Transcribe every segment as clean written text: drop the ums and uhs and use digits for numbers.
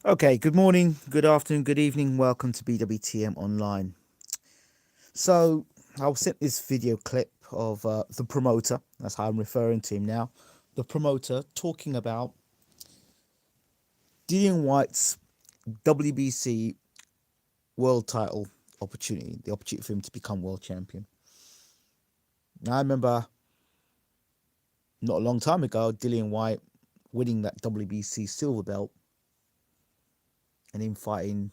Okay, good morning, good afternoon, good evening. Welcome to BWTM Online. So, I'll sent this video clip of the promoter, that's how I'm referring to him now. The promoter talking about Dillian Whyte's WBC world title opportunity, the opportunity for him to become world champion. Now, I remember not a long time ago, Dillian Whyte winning that WBC silver belt and him fighting,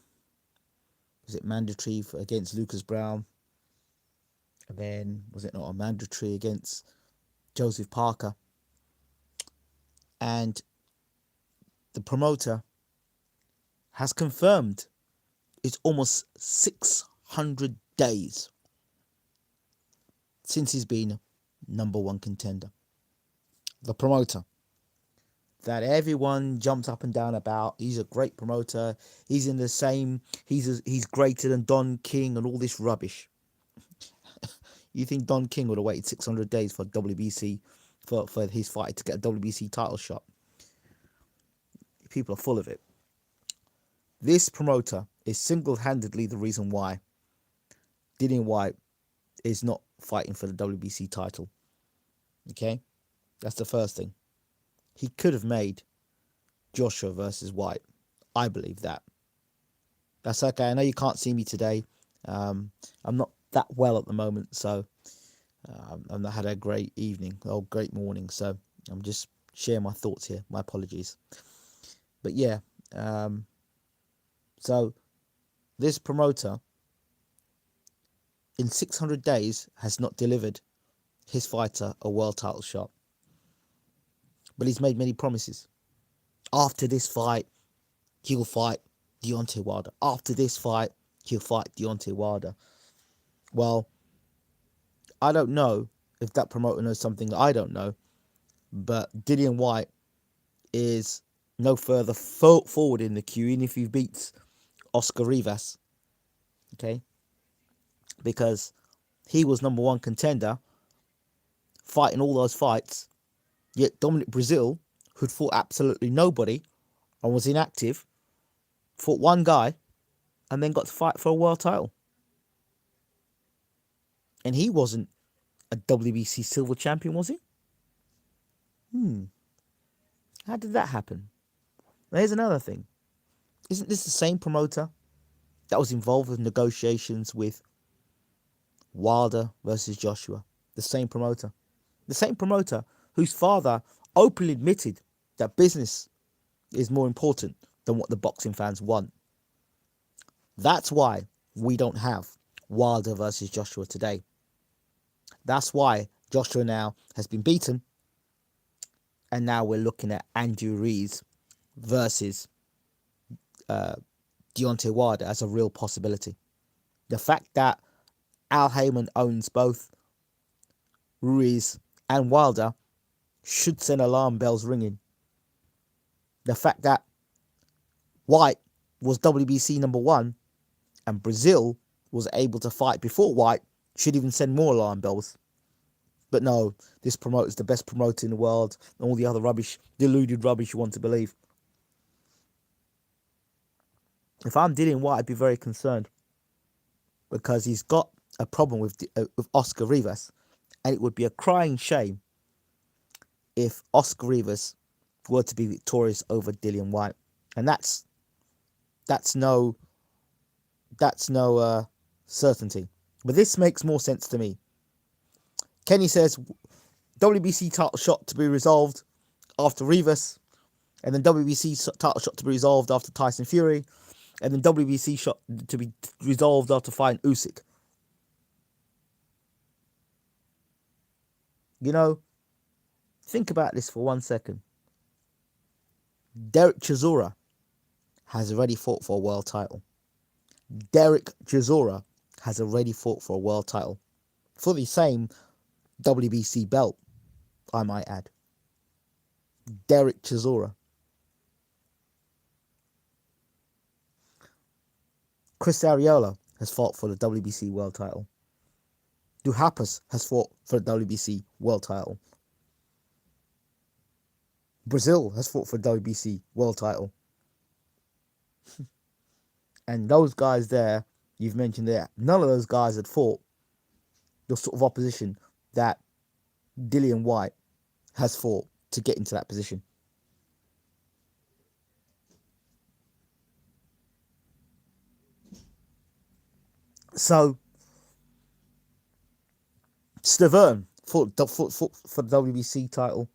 was it mandatory against Lucas Brown? And then, was it not a mandatory against Joseph Parker? And the promoter has confirmed it's almost 600 days since he's been number one contender. The promoter that everyone jumped up and down about. He's a great promoter. He's in the same. He's greater than Don King and all this rubbish. You think Don King would have waited 600 days for WBC for his fight to get a WBC title shot? People are full of it. This promoter is single-handedly the reason why Dillian Whyte is not fighting for the WBC title. Okay? That's the first thing. He could have made Joshua versus Whyte. I believe that. That's okay. I know you can't see me today. I'm not that well at the moment, so I've not had a great evening or great morning, so I'm just sharing my thoughts here. My apologies. But yeah, so this promoter in 600 days has not delivered his fighter a world title shot. But he's made many promises. After this fight, he'll fight Deontay Wilder. After this fight, he'll fight Deontay Wilder. Well, I don't know if that promoter knows something that I don't know, but Dillian Whyte is no further forward in the queue, even if he beats Oscar Rivas. Okay? Because he was number one contender, fighting all those fights, yet Dominic Brazil, who'd fought absolutely nobody and was inactive, fought one guy and then got to fight for a world title. And he wasn't a WBC silver champion, was he? How did that happen? There's another thing. Isn't this the same promoter that was involved with negotiations with Wilder versus Joshua? The same promoter. The same promoter whose father openly admitted that business is more important than what the boxing fans want. That's why we don't have Wilder versus Joshua today. That's why Joshua now has been beaten, and now we're looking at Andrew Ruiz versus Deontay Wilder as a real possibility. The fact that Al Heyman owns both Ruiz and Wilder should send alarm bells ringing. The fact that Whyte was WBC number one and Brazil was able to fight before Whyte should even send more alarm bells. But no, this promoter is the best promoter in the world, and all the other rubbish, deluded rubbish you want to believe. If I'm Dillian Whyte, I'd be very concerned because he's got a problem with Oscar Rivas, and it would be a crying shame if Oscar Rivas were to be victorious over Dillian Whyte, and that's no certainty. But this makes more sense to me. Kenny says WBC title shot to be resolved after Rivas, and then WBC title shot to be resolved after Tyson Fury, and then WBC shot to be resolved after fighting Usyk. You know, think about this for 1 second. Derek Chisora has already fought for a world title. Derek Chisora has already fought for a world title. For the same WBC belt, I might add. Derek Chisora. Chris Arreola has fought for the WBC world title. Duhaupas has fought for the WBC world title. Brazil has fought for the WBC world title. And those guys there, you've mentioned there, none of those guys had fought the sort of opposition that Dillian Whyte has fought to get into that position. So Stavern fought for the WBC title,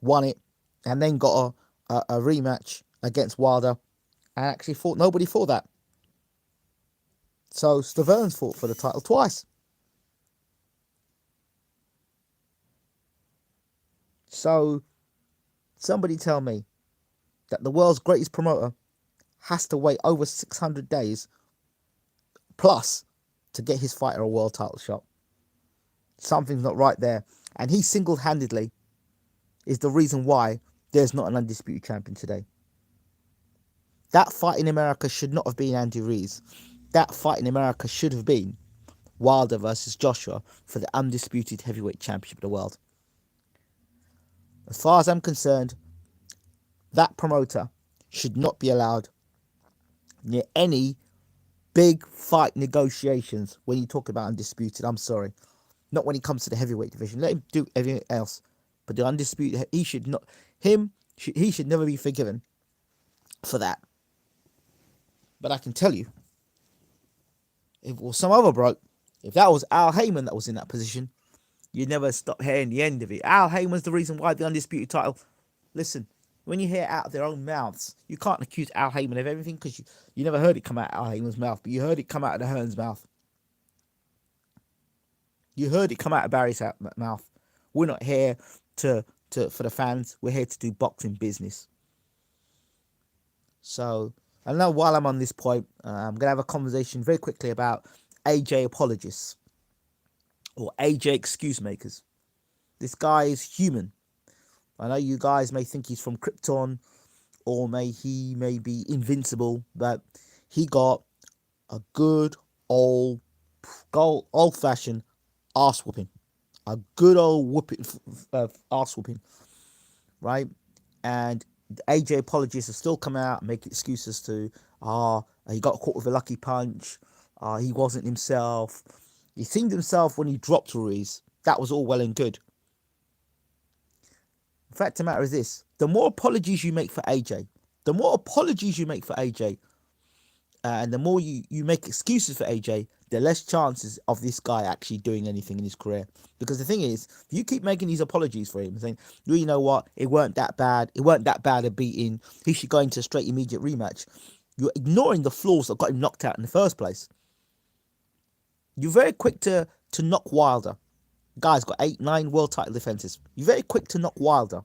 won it, and then got a rematch against Wilder, and actually fought nobody for that. So Stavern's fought for the title twice. So somebody tell me that the world's greatest promoter has to wait over 600 days plus to get his fighter a world title shot. Something's not right there. And he single-handedly is the reason why there's not an undisputed champion today. That fight in America should not have been Andy Ruiz. That fight in America should have been Wilder versus Joshua for the undisputed heavyweight championship of the world. As far as I'm concerned, that promoter should not be allowed near any big fight negotiations when you talk about undisputed. I'm sorry. Not when it comes to the heavyweight division. Let him do everything else. But the undisputed, he should never be forgiven for that. But I can tell you, if it was some other bloke, if that was Al Heyman that was in that position, you'd never stop hearing the end of it. Al Heyman's the reason why the undisputed title. Listen, when you hear it out of their own mouths, you can't accuse Al Heyman of everything because you never heard it come out of Al Heyman's mouth, but you heard it come out of the Hearn's mouth. You heard it come out of Barry's mouth. We're not here for the fans. We're here to do boxing business. So, I know while I'm on this point, I'm going to have a conversation very quickly about AJ apologists or AJ excuse makers. This guy is human. I know you guys may think he's from Krypton or he may be invincible, but he got a good old-fashioned arse whooping. A good old arse whooping, right? And the AJ apologists have still come out and make excuses to, he got caught with a lucky punch, he wasn't himself. He seemed himself when he dropped Ruiz. That was all well and good. The fact of the matter is this: the more apologies you make for AJ, and the more you make excuses for AJ, the less chances of this guy actually doing anything in his career. Because the thing is, if you keep making these apologies for him, saying, well, you know what, it weren't that bad a beating, he should go into a straight immediate rematch, you're ignoring the flaws that got him knocked out in the first place. You're very quick to knock Wilder. Guy's got 8-9 world title defenses. You're very quick to knock Wilder.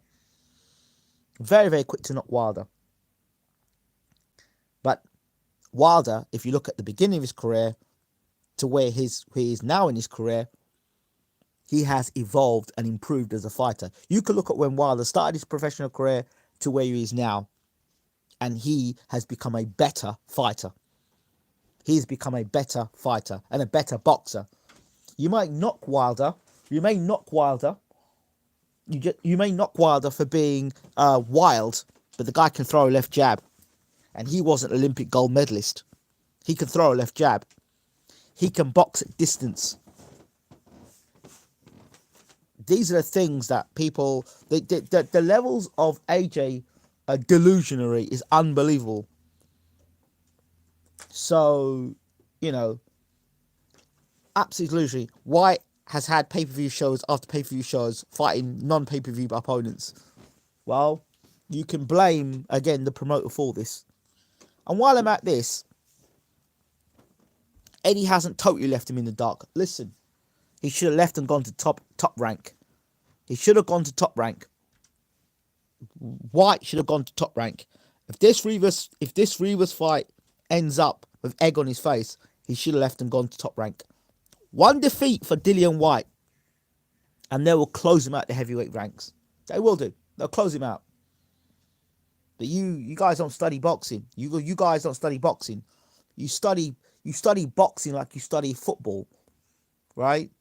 Very, very quick to knock Wilder. But Wilder, if you look at the beginning of his career to where he is now in his career, he has evolved and improved as a fighter. You could look at when Wilder started his professional career to where he is now, and he has become a better fighter. He's become a better fighter and a better boxer. You might knock Wilder. You may knock Wilder for being wild, but the guy can throw a left jab. And he was an Olympic gold medalist. He can throw a left jab. He can box at distance. These are the things that people... The levels of AJ delusionary is unbelievable. So, absolutely delusionary. Whyte has had pay-per-view shows after pay-per-view shows fighting non-pay-per-view opponents. Well, you can blame, again, the promoter for this. And while I'm at this, Eddie hasn't totally left him in the dark. Listen, he should have left and gone to top rank. He should have gone to top rank. Whyte should have gone to top rank. If this Rivas fight ends up with egg on his face, he should have left and gone to top rank. One defeat for Dillian Whyte, and they will close him out the heavyweight ranks. They will do. They'll close him out. But you guys don't study boxing. You guys don't study boxing. You study boxing like you study football, right?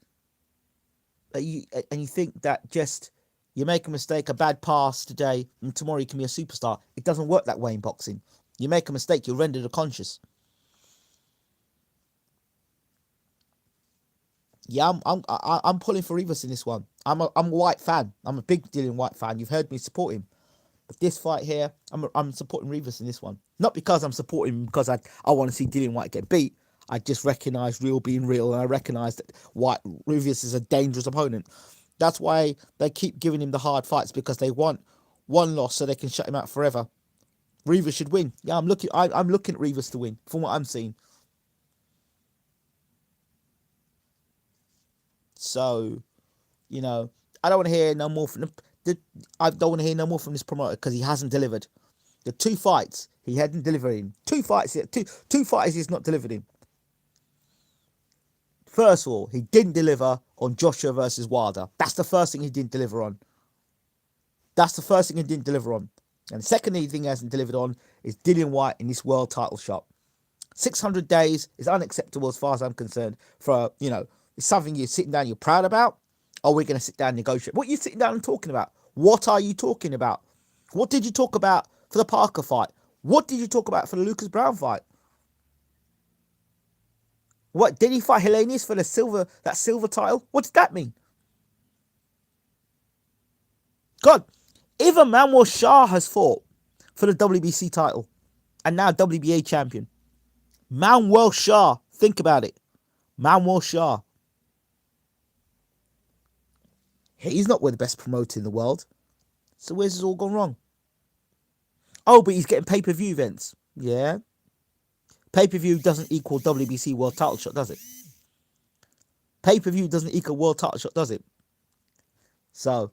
And you think that just you make a mistake, a bad pass today, and tomorrow you can be a superstar. It doesn't work that way in boxing. You make a mistake, you're rendered unconscious. Yeah, I'm pulling for Rivas in this one. I'm a Whyte fan. I'm a big Dillian Whyte fan. You've heard me support him. But this fight here, I'm supporting Rivas in this one. Not because I'm supporting him because I want to see Dillian Whyte get beat. I just recognise real being real, and I recognise that Rivas is a dangerous opponent. That's why they keep giving him the hard fights, because they want one loss so they can shut him out forever. Rivas should win. Yeah, I'm looking at Rivas to win from what I'm seeing. So, you know, I don't want to hear no more from I don't want to hear no more from this promoter because he hasn't delivered. The 2 fights he hadn't delivered in. 2 fights, two fights he's not delivered in. First of all, he didn't deliver on Joshua versus Wilder. That's the first thing he didn't deliver on. That's the first thing he didn't deliver on. And the second thing he hasn't delivered on is Dillian Whyte in this world title shot. 600 days is unacceptable as far as I'm concerned. It's something you're sitting down, you're proud about. Or we're going to sit down and negotiate. What are you sitting down and talking about? What are you talking about? What did you talk about for the Parker fight? What did you talk about for the Lucas Brown fight? What did he fight Helenius for that silver title? What did that mean? God, even Manuel Shah has fought for the WBC title and now WBA champion. Manuel Shah, think about it. Manuel Shah. He's not the best promoter in the world. So where's this all gone wrong? Oh, but he's getting pay-per-view events. Yeah. Pay-per-view doesn't equal WBC world title shot, does it? Pay-per-view doesn't equal world title shot, does it? So,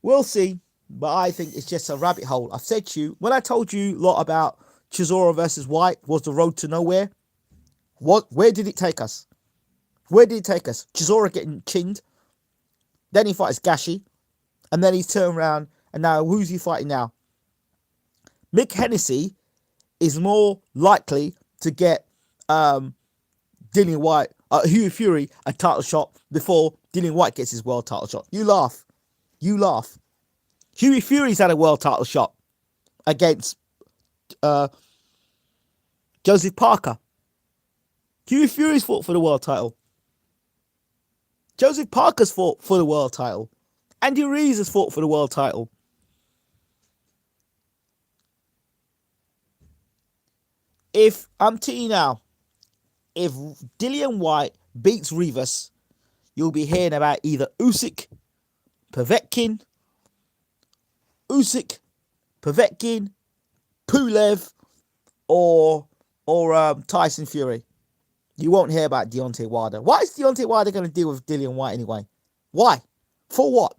we'll see. But I think it's just a rabbit hole. I've said to you, when I told you a lot about Chisora versus Whyte was the road to nowhere, where did it take us? Where did it take us? Chisora getting chinned. Then he fights Gashi. And then he's turned around. And now, who's he fighting now? Mick Hennessy is more likely to get Dillian Whyte, Hughie Fury, a title shot before Dillian Whyte gets his world title shot. You laugh. You laugh. Hughie Fury's had a world title shot against Joseph Parker. Hughie Fury's fought for the world title. Joseph Parker's fought for the world title. Andy Ruiz has fought for the world title. If, I'm telling you now, if Dillian Whyte beats Rivas, you'll be hearing about either Usyk, Povetkin, Pulev, or Tyson Fury. You won't hear about Deontay Wilder. Why is Deontay Wilder going to deal with Dillian Whyte anyway? Why? For what?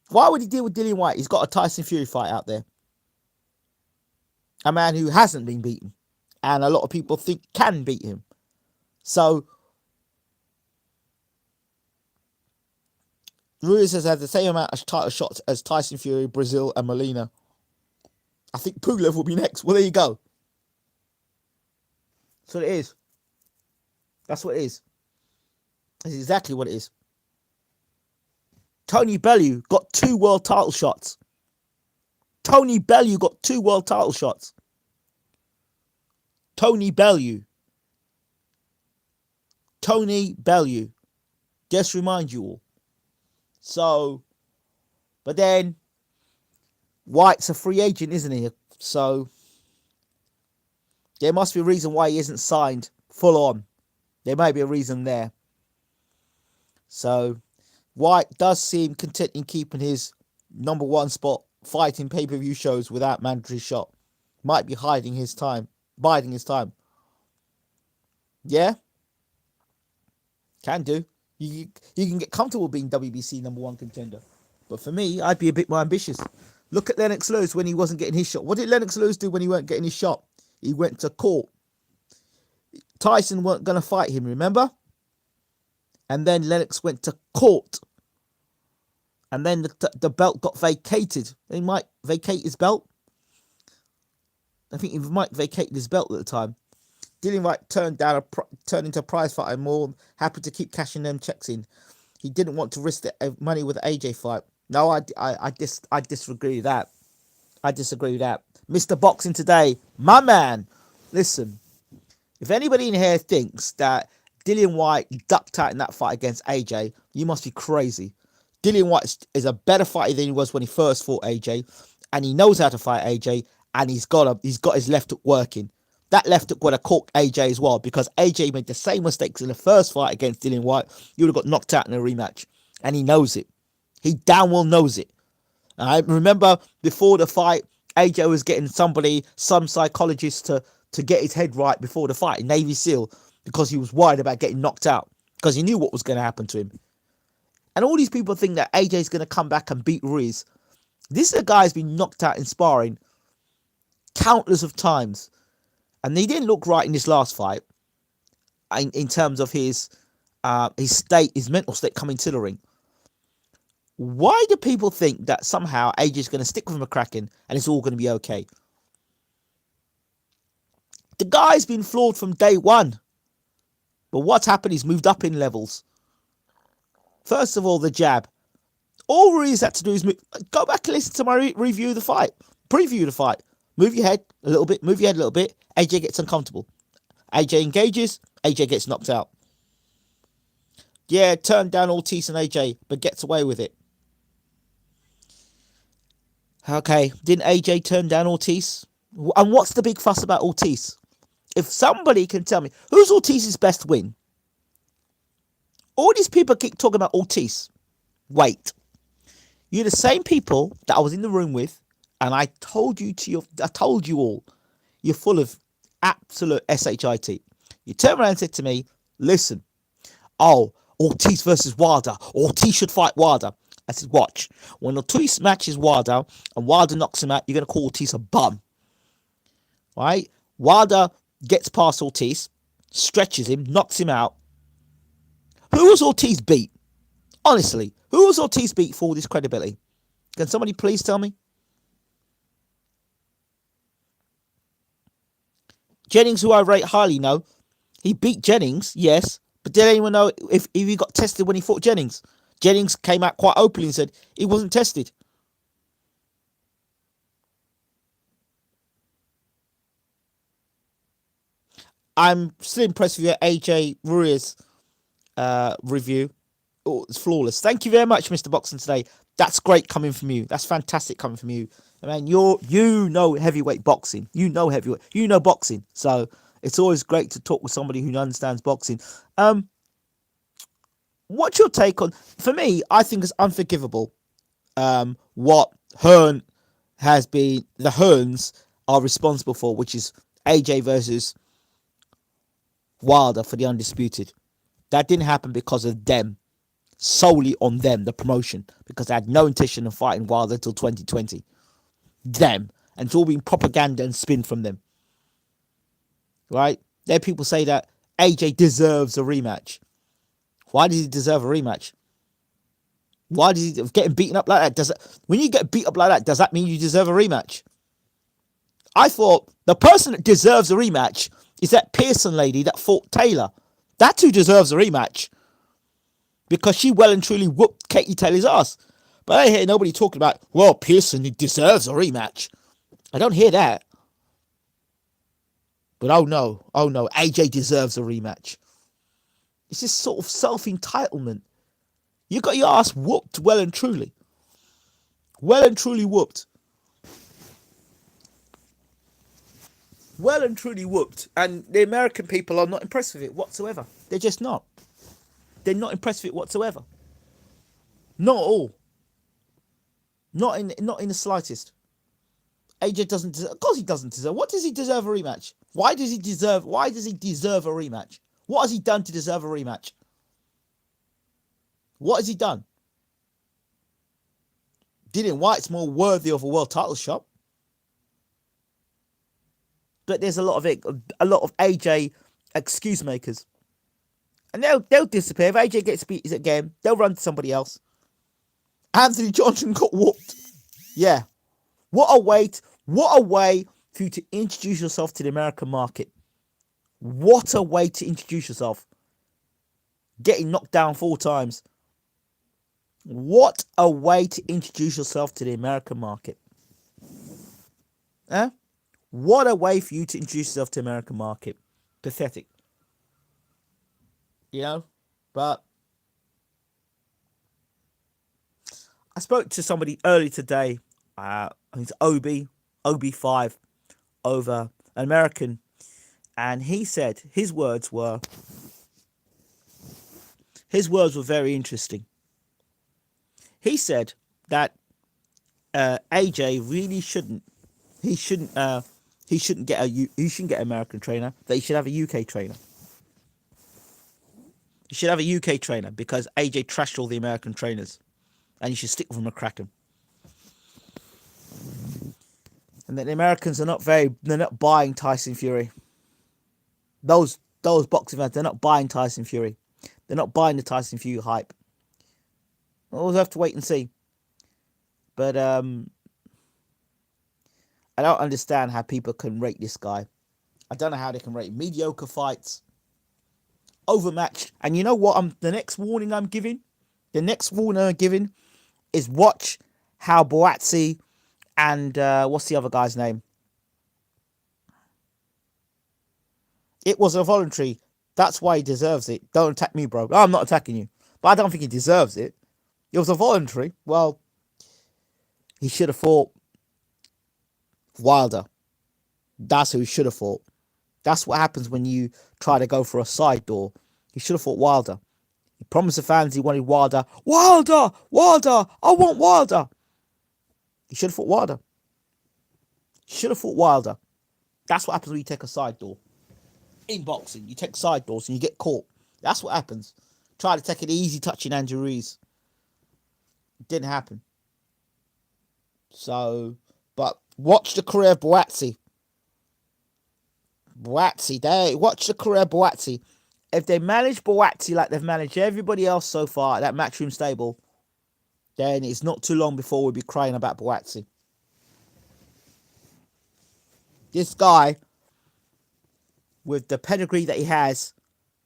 Why would he deal with Dillian Whyte? He's got a Tyson Fury fight out there. A man who hasn't been beaten. And a lot of people think can beat him. So, Ruiz has had the same amount of title shots as Tyson Fury, Brazil, and Molina. I think Pulev will be next. Well, there you go. That's what it is. That's what it is. That's exactly what it is. Tony Bellew got 2 world title shots. Tony Bellew got 2 world title shots. Tony Bellew. Just remind you all. So, but then, Whyte's a free agent, isn't he? So, there must be a reason why he isn't signed full on. There may be a reason there. So, Whyte does seem content in keeping his number 1 spot, fighting pay-per-view shows without mandatory shot. Might be biding his time. Yeah? Can do. You can get comfortable being WBC number 1 contender. But for me, I'd be a bit more ambitious. Look at Lennox Lewis when he wasn't getting his shot. What did Lennox Lewis do when he weren't getting his shot? He went to court. Tyson weren't going to fight him, remember? And then Lennox went to court. And then the belt got vacated. They might vacate his belt. I think he might vacate his belt at the time. Dillian Whyte turned into a prize fighter and more happy to keep cashing them checks in. He didn't want to risk the money with the AJ fight. No, I disagree with that. I disagree with that. Mr. Boxing Today, my man. Listen, if anybody in here thinks that Dillian Whyte ducked out in that fight against AJ, you must be crazy. Dillian Whyte is a better fighter than he was when he first fought AJ, and he knows how to fight AJ, and he's got his left hook working. That left hook would have caught AJ as well, because AJ made the same mistakes in the first fight against Dillian Whyte. He would have got knocked out in a rematch, and he knows it. He damn well knows it. I remember before the fight, AJ was getting some psychologist to get his head right before the fight, Navy SEAL, because he was worried about getting knocked out, because he knew what was going to happen to him. And all these people think that AJ is going to come back and beat Ruiz. This is a guy who's been knocked out in sparring countless of times. And he didn't look right in this last fight in terms of his mental state coming to the ring. Why do people think that somehow AJ is going to stick with McCracken and it's all going to be okay? The guy's been flawed from day one. But what's happened? He's moved up in levels. First of all, the jab. All Ruiz had to do is go back and listen to my review of the fight. Preview the fight. Move your head a little bit. Move your head a little bit. AJ gets uncomfortable. AJ engages. AJ gets knocked out. Yeah, turned down Ortiz and AJ, but gets away with it. Okay, didn't AJ turn down Ortiz? And what's the big fuss about Ortiz? If somebody can tell me, who's Ortiz's best win? All these people keep talking about Ortiz. Wait. You're the same people that I was in the room with, and I told you all, you're full of absolute shit. You turned around and said to me, listen, Ortiz versus Wilder. Ortiz should fight Wilder. I said, watch. When Ortiz matches Wilder and Wilder knocks him out, you're going to call Ortiz a bum. Right? Wilder gets past Ortiz, stretches him, knocks him out. Who was Ortiz beat? Honestly, who was Ortiz beat for all this credibility? Can somebody please tell me? Jennings, who I rate highly, no. He beat Jennings, yes. But did anyone know if he got tested when he fought Jennings? Jennings came out quite openly and said he wasn't tested. I'm still impressed with your AJ Ruiz review. Oh, it's flawless. Thank you very much, Mr. Boxing Today. That's great coming from you. That's fantastic coming from you. Man, you know heavyweight boxing. You know heavyweight. You know boxing. So it's always great to talk with somebody who understands boxing. What's your take on? For me, I think it's unforgivable. What the Hearns are responsible for, which is AJ versus Wilder for the undisputed. That didn't happen because of them. Solely on them, the promotion, because they had no intention of fighting Wilder until 2020. Them. And it's all been propaganda and spin from them. Right? There people say that AJ deserves a rematch. Why does he deserve a rematch? Why does he getting beaten up like that? When you get beat up like that, does that mean you deserve a rematch? I thought the person that deserves a rematch is that Pearson lady that fought Taylor. That's who deserves a rematch. Because she well and truly whooped Katie Taylor's ass. But I hear nobody talking about, well, Pearson deserves a rematch. I don't hear that. But oh no, AJ deserves a rematch. It's this sort of self-entitlement. You got your ass whooped well and truly. Well and truly whooped. Well and truly whooped. And the American people are not impressed with it whatsoever. They're just not. They're not impressed with it whatsoever. Not at all. Not in the slightest. AJ doesn't deserve. Of course he doesn't deserve. What does he deserve a rematch? Why does he deserve a rematch? What has he done to deserve a rematch? What has he done? Dillian Whyte's more worthy of a world title shot. But there's a lot of AJ excuse makers. And they'll disappear. If AJ gets beat again, they'll run to somebody else. Anthony Johnson got whooped. Yeah. What a way for you to introduce yourself to the American market. What a way to introduce yourself. Getting knocked down 4 times. What a way to introduce yourself to the American market. Eh? What a way for you to introduce yourself to the American market. Pathetic. You know? But I spoke to somebody early today. I think it's OB5 over an American. And he said his words were very interesting. He said that AJ really shouldn't he shouldn't he shouldn't get an American trainer, that he should have a UK trainer. He should have a UK trainer because AJ trashed all the American trainers, and you should stick with McCracken. And that the Americans are they're not buying Tyson Fury. Those boxing fans, they're not buying Tyson Fury. They're not buying the Tyson Fury hype. We'll have to wait and see. But I don't understand how people can rate this guy. I don't know how they can rate mediocre fights, overmatched. And you know what? The next warning I'm giving is watch how Boatsi and what's the other guy's name? It was a voluntary. That's why he deserves it. Don't attack me, bro. I'm not attacking you. But I don't think he deserves it. It was a voluntary. Well, he should have fought Wilder. That's who he should have fought. That's what happens when you try to go for a side door. He should have fought Wilder. He promised the fans he wanted Wilder. Wilder! Wilder! I want Wilder! He should have fought Wilder. Should have fought Wilder. That's what happens when you take a side door. In boxing, you take side doors and you get caught. That's what happens. Try to take it easy touching Andrew Ruiz. It didn't happen. So, but watch the career of Boatsi. Watch the career of Boatsi. If they manage Boatsi like they've managed everybody else so far at that Matchroom stable, then it's not too long before we'll be crying about Boatsi. This guy, with the pedigree that he has,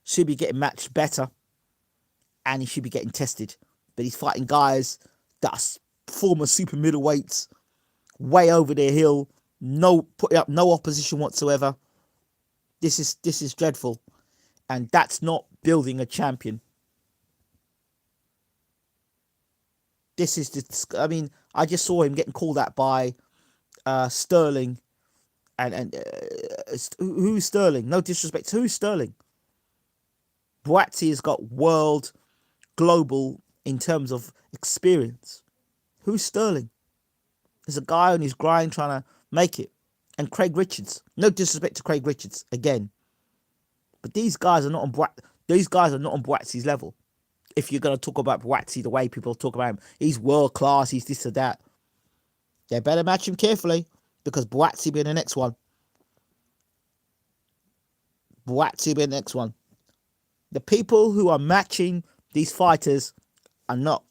should be getting matched better, and he should be getting tested. But he's fighting guys that are former super middleweights, way over their hill, putting up no opposition whatsoever. This is dreadful, and that's not building a champion. I mean, I just saw him getting called out by Sterling. And who's Sterling? No disrespect. Who's Sterling? Boatsi has got world, global in terms of experience. Who's Sterling? There's a guy on his grind trying to make it. And Craig Richards. No disrespect to Craig Richards again. But these guys are not on Boatsi's level. If you're going to talk about Boatsi the way people talk about him, he's world class, he's this or that. They better match him carefully. Because Boatsi will be the next one. The people who are matching these fighters are not.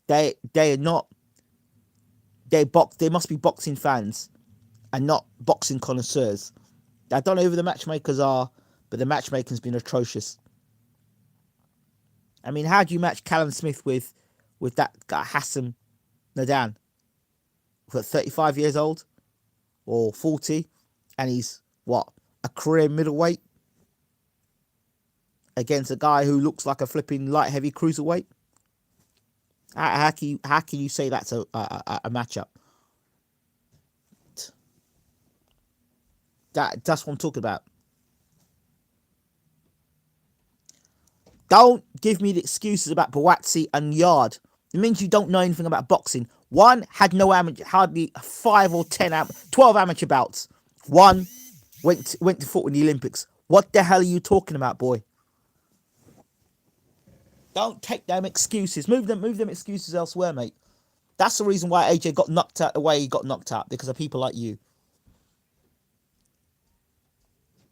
They must be boxing fans and not boxing connoisseurs. I don't know who the matchmakers are, but the matchmaking's been atrocious. I mean, how do you match Callum Smith with that guy Hassan Nadan? For 35 years old or 40, and he's a career middleweight against a guy who looks like a flipping light heavy cruiserweight. How can you say that's a matchup? That's what I'm talking about. Don't give me the excuses about Boatsi and Yard. It means you don't know anything about boxing. One had hardly 5 or 12 amateur bouts. One went to foot in the Olympics. What the hell are you talking about, boy? Don't take them excuses. Move them excuses elsewhere, mate. That's the reason why AJ got knocked out the way he got knocked out, because of people like you.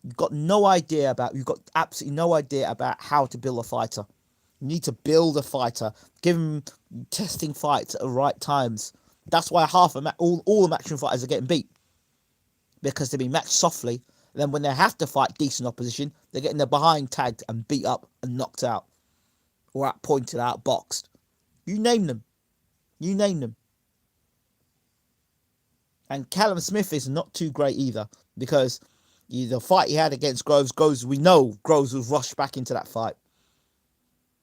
You've got absolutely no idea about how to build a fighter. You need to build a fighter. Give him testing fights at the right times. That's why all the matchroom fighters are getting beat. Because they're being matched softly. And then when they have to fight decent opposition, they're getting their behind tagged and beat up and knocked out. Or pointed out, boxed. You name them. And Callum Smith is not too great either, because the fight he had against Groves, we know Groves was rushed back into that fight.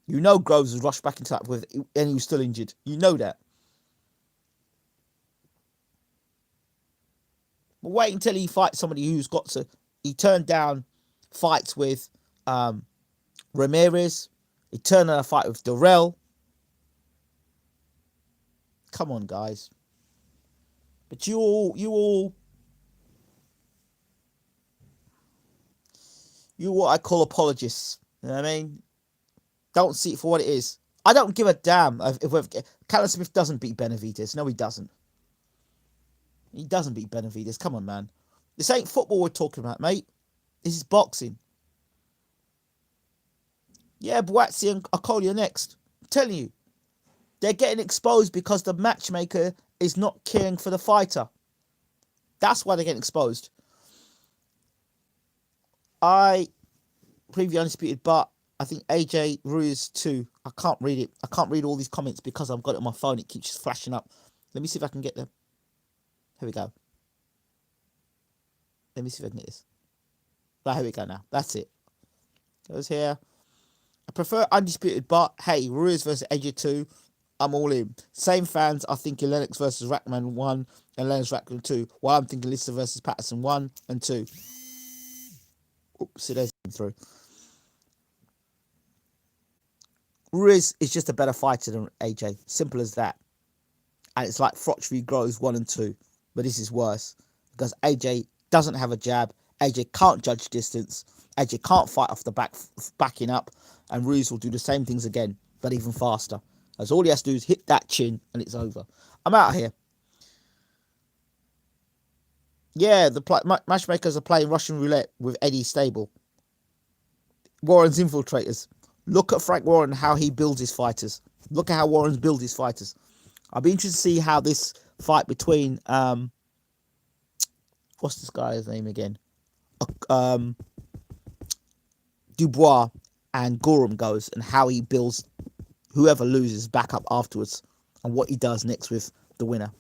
You know Groves was rushed back into that and he was still injured. You know that. But wait until he fights somebody who's got to... He turned down fights with Ramirez. He turned down a fight with Durrell. Come on, guys. But you all what I call apologists. You know what I mean? Don't see it for what it is. I don't give a damn if Callum Smith doesn't beat Benavidez. No, he doesn't. He doesn't beat Benavidez. Come on, man. This ain't football we're talking about, mate. This is boxing. Yeah, Buatsi and Akoli are next. I'm telling you. They're getting exposed because the matchmaker is not caring for the fighter. That's why they're getting exposed. I preview Undisputed, but I think AJ Ruiz too. I can't read it. I can't read all these comments because I've got it on my phone. It keeps just flashing up. Let me see if I can get them. Here we go. Let me see if I can get this. Right, here we go now. That's it. Goes here. I prefer Undisputed, but hey, Ruiz versus AJ 2. I'm all in. Same fans are thinking Lennox versus Rackman 1 and Lennox Rackman 2, while I'm thinking Lister versus Patterson 1 and 2. Oops, see, there's through. Ruiz is just a better fighter than AJ. Simple as that. And it's like Froch v Groves 1 and 2. But this is worse. Because AJ doesn't have a jab. AJ can't judge distance. AJ can't fight off the backing up. And Ruiz will do the same things again, but even faster. As all he has to do is hit that chin and it's over. I'm out of here. Yeah, the matchmakers are playing Russian roulette with Eddie Stable. Warren's infiltrators. Look at Frank Warren, how he builds his fighters. Look at how Warren's builds his fighters. I'll be interested to see how this fight between what's this guy's name again? Dubois and Gorham goes, and how he builds whoever loses back up afterwards, and what he does next with the winner.